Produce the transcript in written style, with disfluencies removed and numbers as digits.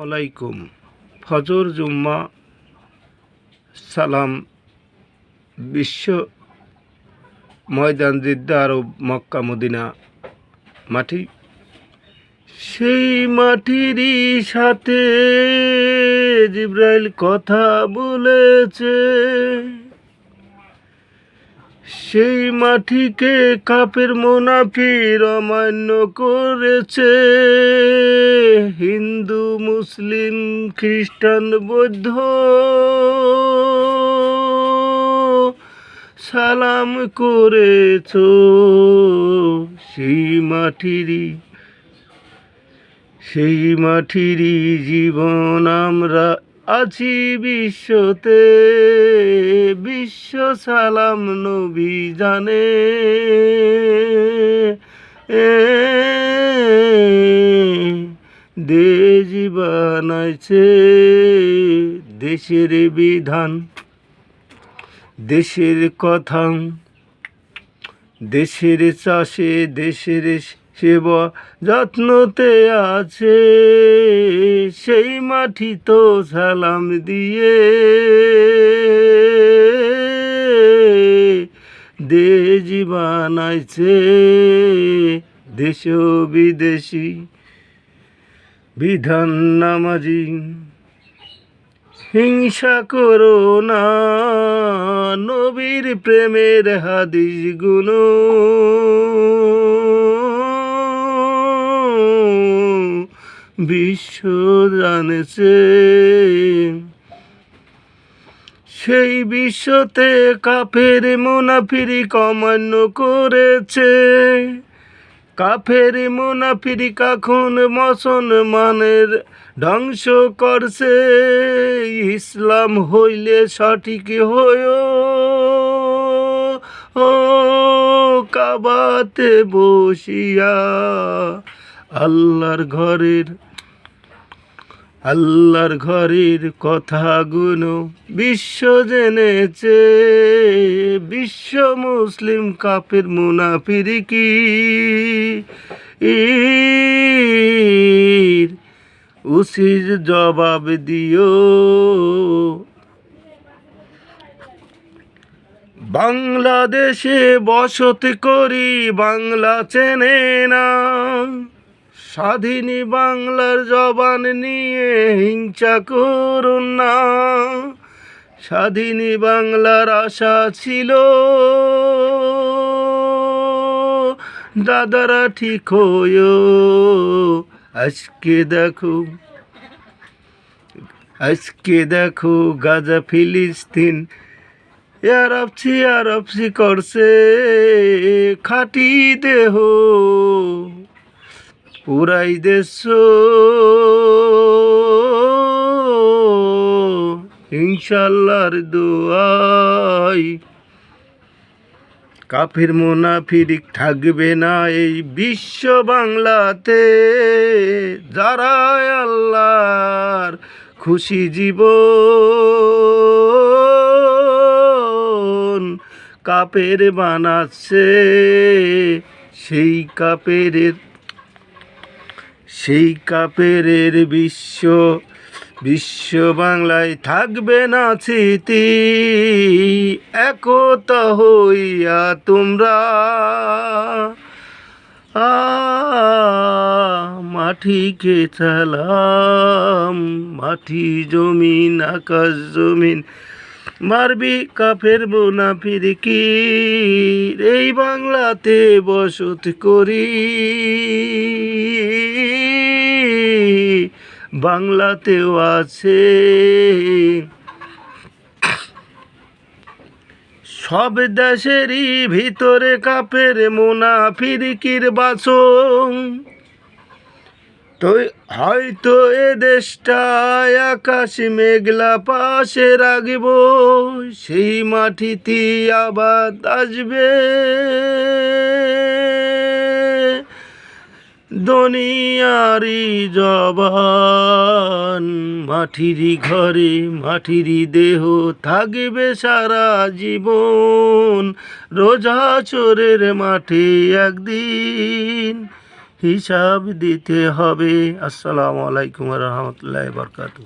আলাইকুম। ফজর, জুম্মা, সালাম। বিশ্ব ময়দান, জিদ্দা, আরব, মক্কা, মদিনা মাটি। সেই মাটিরই সাথে জিব্রাইল কথা বলেছে। সেই মাটিকে কাফের মুনাফিক অমান্য করেছে। হিন্দু, মুসলিম, খ্রিস্টান, বৌদ্ধ সালাম করেছ সেই মাটিরই জীবন। আমরা আছি বিশ্বতে, বিশ্ব সালাম নবী জানে। দেশ বানাইছে দেশের বিধান, দেশের কথা, দেশের চাষে, দেশের সেবা যত্নতে আছে। সেই মাটি তো সালাম দিয়ে দেশ বানাইছে। দেশ বিদেশি বিধান নামাজি, হিংসা করো না, নবীর প্রেমের হাদিস গুনো। বিশ্ব জানেছে, সেই বিশ্বতে কাফের মুনাফিক অমান্য করেছে। কাফের মুনাফিক এখন মুসলমানের ধ্বংস করছে। ইসলাম হইলে সঠিক হয়ে কাবাতে বসিয়া আল্লাহর ঘরের কথাগুলো বিশ্ব জেনেছে। বিশ্ব মুসলিম কাফের মুনাফিক উচিত জবাব দিও। বাংলাদেশে বসতি করি, বাংলা চেনে না। স্বাধীন বাংলার জবান নিয়ে হিংসা করুন না। স্বাধীন বাংলার আশা ছিল, দাদারা ঠিক হইও। আজকে দেখো গাজা, ফিলিস্তিন আরবছি করছে। খাঁটি দেহ পুরাই দেশ ইনশাআল্লাহর দোয়াই। কাফির মুনাফিক থাকবে না এই বিশ্ব বাংলাতে। যারা আল্লাহর খুশি জীবন কাফের বানাচ্ছে, সেই কাফেরের বিশ্ব বাংলায় থাকবে না স্মৃতি। একতা হইয়া তোমরা মাটিকে সালাম। মাটি জমিন আকাশ জমিন মারবি কাফের মুনাফিক। এই বাংলাতে বসত করি, বাংলাতেও আছে সব দেশেরই ভিতরে কাফের মুনাফিকির বাসন। তো হয়তো এ দেশটায় আকাশ মেঘলা পাশে রাখব, সেই মাটিতে আবার আসবে দুনিয়ারি জবান। মাটিরই ঘরে মাটিরই দেহ থাকবে সারা জীবন। রোজা চোরের মাঠে একদিন হিসাব দিতে হবে। আসসালামু আলাইকুম রহমতুল্লাহ বরকাতু।